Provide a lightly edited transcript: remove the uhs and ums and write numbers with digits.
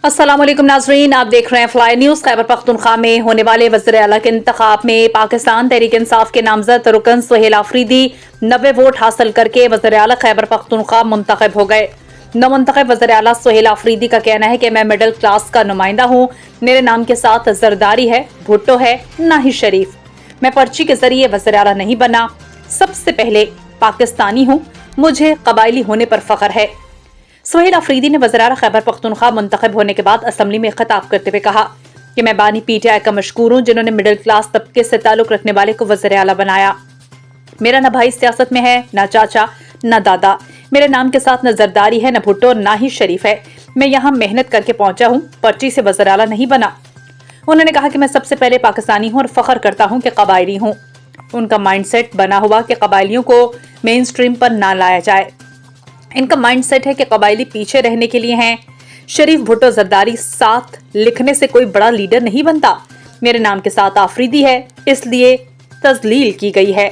अस्सलाम वालेकुम नाजरीन, आप देख रहे हैं फ्लाई न्यूज। खैबर पख्तूनख्वा में होने वाले वज़ीर आला के इंतखाब में पाकिस्तान तहरीक इंसाफ के नामजद रुकन सुहेल आफरीदी 90 वोट हासिल करके वज़ीर आला खैबर पख्तूनख्वा मुंतखब हो गए। नवमुंतखब वज़ीर आला सुहेल आफरीदी का कहना है कि मैं मिडिल क्लास का नुमाइंदा हूँ, मेरे नाम के साथ जरदारी है, भुट्टो है, ना ही शरीफ। मैं पर्ची के जरिए वज़ीर आला नहीं बना, सबसे पहले पाकिस्तानी हूँ, मुझे कबायली होने पर फख्र है। सुहेल आफरीदी ने वज़ीर आला खैबर पख्तूनख्वा मुंतखब होने के बाद असम्बली में खिताब करते हुए कहा कि मैं बानी PTI का मशकूर हूँ जिन्होंने मिडिल क्लास तबके से ताल्लुक रखने वाले को वज़ीर आला बनाया। मेरा न भाई सियासत में है, न चाचा, न दादा। मेरे नाम के साथ न जरदारी है, न भुट्टो, ना ही शरीफ है। मैं यहाँ मेहनत करके पहुंचा हूँ, पर्ची से वज़ीर आला नहीं बना। उन्होंने कहा कि मैं सबसे पहले पाकिस्तानी हूँ और फख्र करता हूँ कि कबायली हूँ। उनका माइंडसेट बना हुआ कि कबायलियों को मेन स्ट्रीम पर ना लाया जाए। इनका माइंडसेट है कि कबायली पीछे रहने के लिए हैं। शरीफ, भुट्टो, जरदारी साथ लिखने से कोई बड़ा लीडर नहीं बनता। मेरे नाम के साथ आफरीदी है, इसलिए तजलील की गई है।